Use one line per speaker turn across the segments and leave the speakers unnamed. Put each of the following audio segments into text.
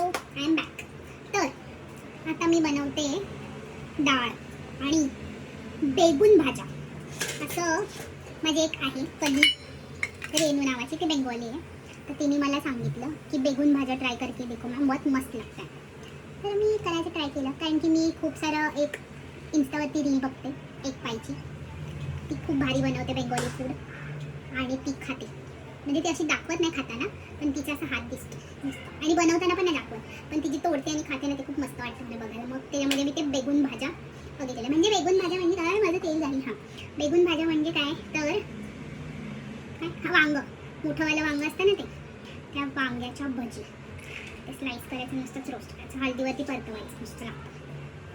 I am back. तर आता मी बनवते डाळ आणि बेगून भाज्या. असं माझी एक आहे कली रेनू नावाची, ती बेंगॉली आहे. तर तिने मला सांगितलं की बेगून भाज्या ट्राय करके देखो मॅम, बहुत मस्त लागतं आहे. तर मी करायचं ट्राय केलं, कारण की मी खूप सारं एक इन्स्टावरती रील बघते एक पायची. ती खूप भारी बनवते बेंगॉली फूड आणि ती खाते. म्हणजे ती अशी दाखवत नाही खाताना, पण तिचा असा हात दिसतो मस्त, आणि बनवताना पण नाही दाखवत, पण ती जी तोडते आणि खाते ना, ते खूप मस्त वाटतं मला बघायला. मग त्याच्यामध्ये मी ते बेगून भाज्या बघितलेल्या. म्हणजे बेगून भाज्या म्हणजे काय, माझं तेल झाली. हां, बेगून भाज्या म्हणजे काय तर काय, वांग, मोठंवालं वांग असतं ना, ते त्या वांग्याच्या भजी, ते स्लाइस करायचं, नुसतंच रोस्ट करायचं, हळदीवरती परतवायचं, नुसतं लागतं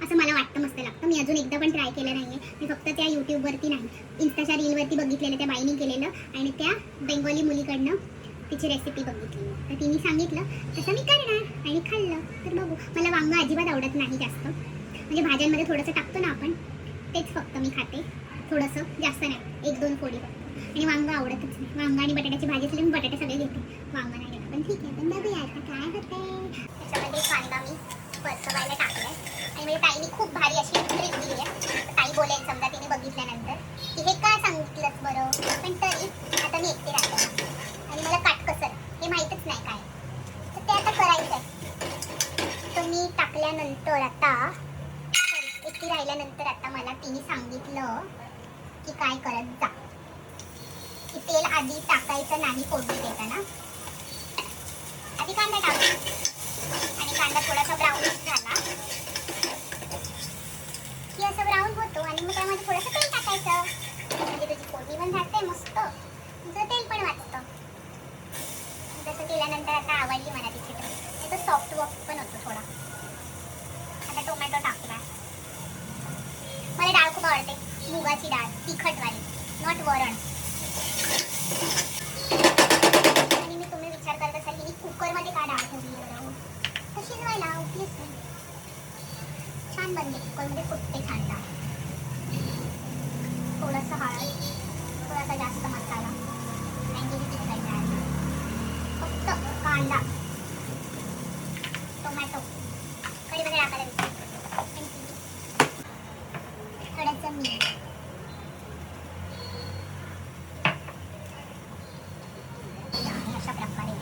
असं मला वाटतं, मस्त लागतं. मी अजून एकदा पण ट्राय केलं नाही आहे. मी फक्त त्या यूट्यूबवरती नाही, इन्स्टाच्या रीलवरती बघितलेलं, त्या बाईनी केलेलं आणि त्या बेंगॉली मुलीकडनं तिची रेसिपी बघितली. तर तिने सांगितलं तसं मी करणार आणि खाल्लं. तर बघू, मला वांग अजिबात आवडत नाही जास्त, म्हणजे भाज्यांमध्ये थोडंसं टाकतो ना आपण, तेच फक्त मी खाते थोडंसं, जास्त नाही, 1-2 फोडी फक्त. आणि वांग आवडतच नाही. वांग आणि बटाट्याची भाजी असली मी बटाटे सगळे घेते, वांग नाही घेत. पण ठीक आहे, पण बघूया आता काय होते. त्याच्यामध्ये कांदा मी परतवायला टाकलाय आणि म्हणजे ताईने खूप भारी अशी ट्रिक दिली आहे. ताई बोलेल समजा तिने बघितल्यानंतर की हे काय सांगितलंस बरं, पण तरी आता मी एकटी राहते आणि मला काटकसर हे माहीतच नाही काय, तर ते आता करायचं आहे. तर मी टाकल्यानंतर आता एकटी राहिल्यानंतर आता मला तिने सांगितलं की काय करत जा, की तेल आधी टाकायचं नाही फोडणी देताना, आधी कांदा टाकायचा आणि कांदा थोडासा ब्राऊन झाला की असं ब्राऊन होतो आणि मग त्यामध्ये थोडंसं तेल टाकायचं, म्हणजे तुझी फोडणी पण झाते मस्त, तुझं तेल पण वाचतं. तसं केल्यानंतर आता आवडली मला तिची ट्रिक. तो सॉफ्ट वॉक पण होतो थोडा. आता टोमॅटो टाकला. मला डाळ खूप आवडते, मुगाची डाळ, तिखटवाली, नॉट वरण. आणि मी तुम्ही विचार करत असाल की कुकरमध्ये का डाळ ठेवली बरं, तर शिजवायला उठलीच नाही, छान बनते कुकरमध्ये, फुटते छान डाळ. थोडंसं हळद, थोडासा जास्त मसाला आणि तिखट, फक्त कांदा, टोमॅटो, कढीपत्ता टाकायला थोडंसं मीठ, अशा प्रकारे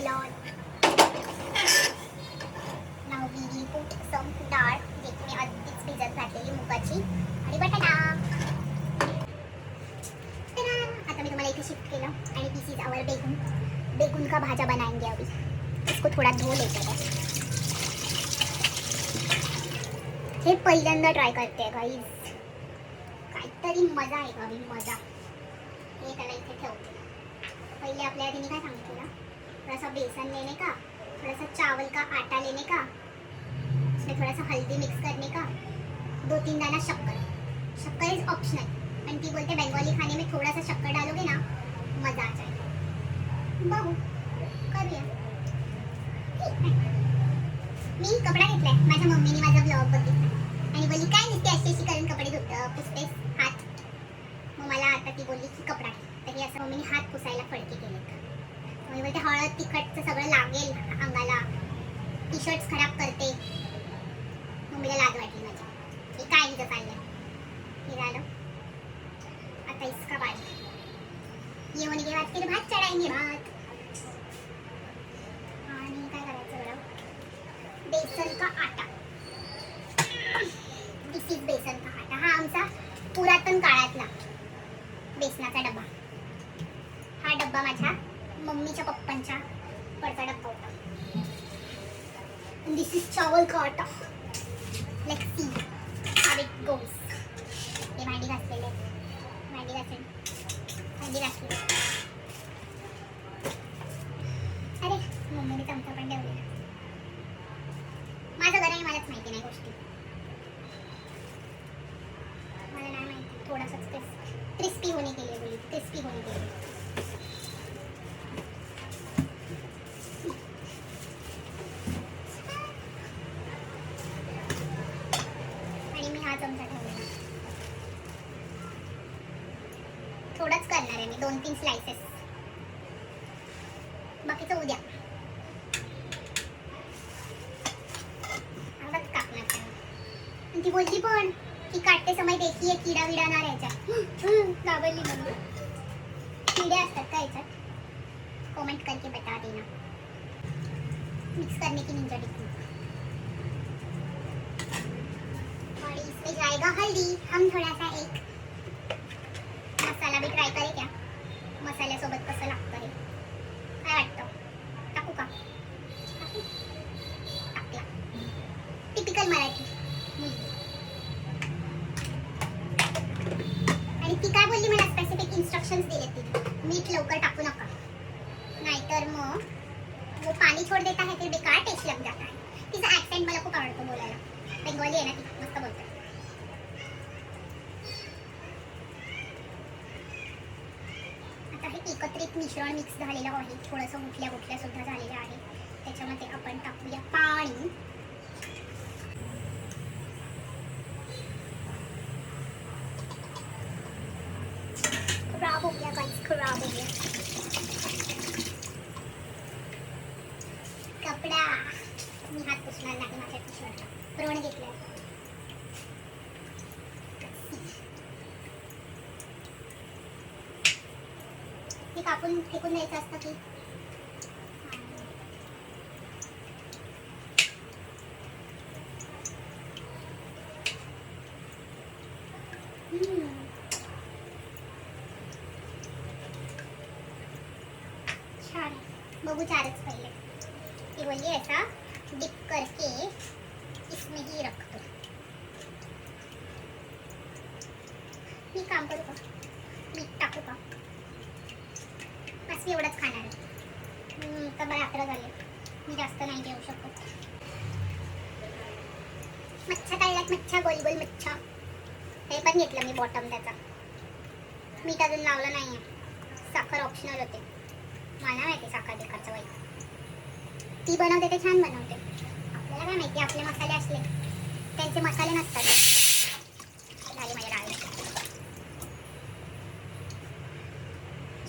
लाल. नाव we put some डाळ, जे की मी आधीच भिजत घातलेली मुगाची, आणि बटाटा. आता मी तुम्हाला इथे शिफ्ट केलं आणि दिस इज आवर बेगून. बेगून का भाजा बनाएंगे अभी, इसको थोड़ा धो लेते हैं. हे पहिल्यांदा ट्राय करते गाईज, काहीतरी मजा आहे का, मजा. हे त्याला इथे ठेवते. पहिले आपल्या तिने काय सांगितलं, थोडासा बेसन लेने का, थोड़ा सा चावल का आटा लेने का, उसमें थोड़ा सा हल्दी मिक्स करने का, 2-3 दाना शक्कर. शक्कर इज ऑप्शनल, पण ती बोलते बंगाली खाने में थोड़ा सा शक्कर डालोगे ना मजा आ जाएगा. बघू, करूया. मी कपडा घेतलाय, माझ्या मम्मीने माझा ब्लॉग बघितला आणि बोलली काय नुसते अशी करून कपडे पुसतेस हात. मग मला आता ती बोलली की कपडा घे, तरी असं मम्मीने हात पुसायला फडके केलेत. मम्मी बोलते हळद तिखटचं सगळं लागेल अंगाला, टी शर्ट्स खराब करते. मम्मीला लाज वाटली माझी, हे काय हिचं चाललंय. हे झालं, आता इसका बाद ये होने के बाद फिर भात चढ़ाएंगे, भात. आणि काय करायचं बरं, बेसन का आटा. दिस इज बेसन का आटा. हा आमचा पुरातन काळातला बेसनाचा डब्बा. हा डब्बा माझ्या मम्मीच्या पप्पांच्या कडचा डब्बा होता. दिस इज चावल का आटा. Let's see how it goes. हे भांडी घासलेले, भांडी घासून भांडी घासली. अरे मम्मीने चमचा पण ठेवलेला. माझं घर आहे, मलाच माहिती नाही गोष्टी, मला नाही माहिती. थोडासाच क्रिस्पी होने के लिए बोली, क्रिस्पी होने के लिए. चमचा ठेवलेला. थोडंच करणार आहे मी, 2-3 स्लाइसेस. बाकीचं उद्या आवाज कापणार त्याला. आणि ती बोलली पण की काटते समय देखिए किडा विडा ना राहायचा. घाबरली मग. कीड़े असतात का याच्यात? कमेंट करके बता देना. मिक्स करने की निंजा टेक्निक. और इसमें जाएगा हल्दी. हम थोड़ा सा एक मसाला भी ट्राय करें क्या? मसाल्यासोबत कसं लागतं हे काय वाटतं? टाकू का? टाकला. टिपिकल मराठी मुलगी. आणि ती काय बोलली, मला स्पेसिफिक इन्स्ट्रक्शन्स दिले तिने. मीठ लवकर टाकू नका, नाहीतर मग वो पानी छोड़ देता है, फिर बेकार टेस्ट लग जाता है. तिचा ॲक्सेंट मला खूप आवडतो बोलायला. बेंगॉली आहे ना ती, मस्त बोलते. आता हे एकत्रित मिश्रण मिक्स झालेलं आहे. थोडंसं गुठल्या सुद्धा झालेलं आहे. त्याच्यामध्ये आपण टाकूया पाणी. खराब हो गया गाइस, खराब हो गया कपडा. मी हात पुसणार नाही माझ्या टी-शर्टला. प्रोण घेतलाय. हे कापून फेकून द्यायचं असतं की छान. बघू चारच पहिले. ती बोलली ऐसा डिप करके इसमें ही रख दो. मी काम करू का? मीठ टाकू का? बस मी एवढंच खाणार आहे. तर मला 11 झाले. मी जास्त नाही घेऊ शकत. मच्छा तळल्यात, मच्छा गोल गोल मच्छा. हे पण घेतलं मी बॉटम त्याचा. मीठ अजून लावलं नाही आहे. साखर ऑप्शनल होते. मला माहिती साखर तिखटचं वाईट. ती बनवते ते छान बनवते. आपल्याला काय माहिती, आपले मसाले असले त्यांचे मसाले नसतात. झाली माझ्या डाळ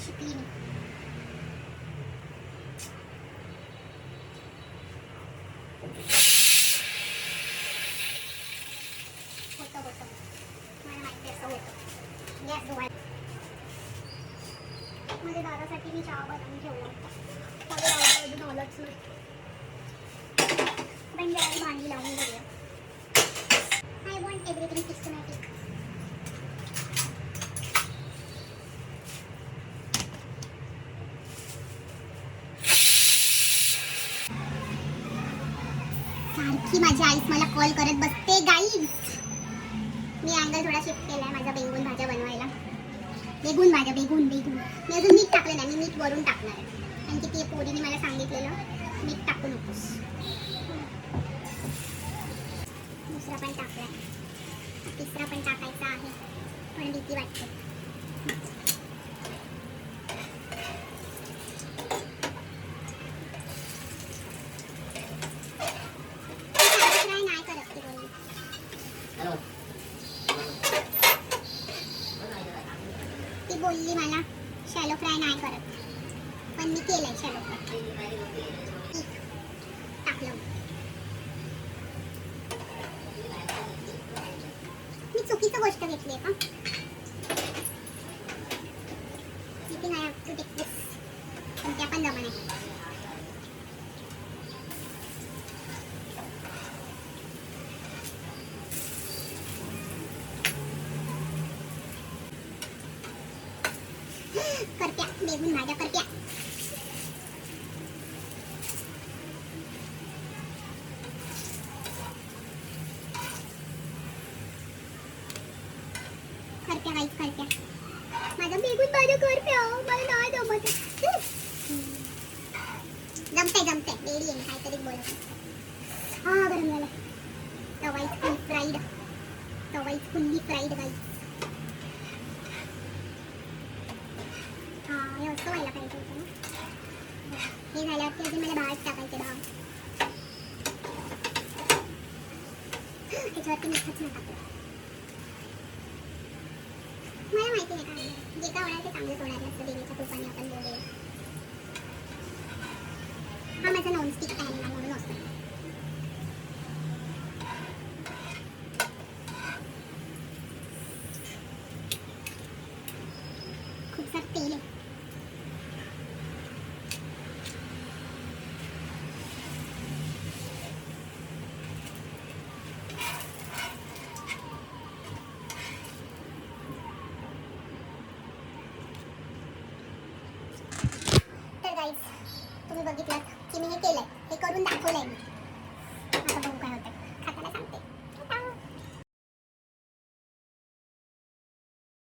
शिकली मी. होतं मला माहिती असं होतं. गॅस धुवायला. माझ्या दादासाठी मी चहा बनवून ठेवला होता. माझ्या दादा अजून आलाच नाही. पण ज्यावेळी भांडी लावून बघूया. I want everything systematic. सारखी माझी आईच मला कॉल करत बसते. गाईज मी अँगल थोडा शिफ्ट केलाय माझा बेंगून भाज्या बनवायला. बेगून भाज्या, बेगून. मी अजून मीठ टाकलं नाही. मी मीठ वरून टाकणार आहे. कारण की ती पोरीने मला सांगितलेलं मीठ टाकू नकोस. दुसरा पण टाकलाय. तिसरा पण टाकायचा आहे, पण भीती वाटते. नाही करत ती बोलली. ती बोलली मला शॅलो फ्राय नाही करत, पण मी केलंय शॅलो फ्राय. टाकलं. मी चुकीचं गोष्ट घेतली आहे का? किती नाही तू टिकलीस, पण त्या पण जमा नाही. करत्या बेगून भाज्या करत्या. करत्या काहीच करत्या. माझा बेगून भाज्या करत्या. मला नाही जमत. जमते रेडी आहे. काहीतरी बोलत. हा गरम झालं. तवाईच फुल्ली फ्राईड गाईस. हे असं व्हायला पाहिजे होतं ना. हे झाल्यावरती अजून मला भात टाकायचे. त्याच्यावरती मिठाच नाही टाकलं. मला माहिती नाही काय आहे. जे काय होणार ते चांगलंच होणार आहे असं देवीच्या कृपाने आपण बोलूया. हा माझा नॉनस्टिक पॅन आहे म्हणून असतं. खूप सारं तेल आहे. तर गाईज तुम्ही बघितलात की मी हे केलंय, हे करून दाखवलंय मी.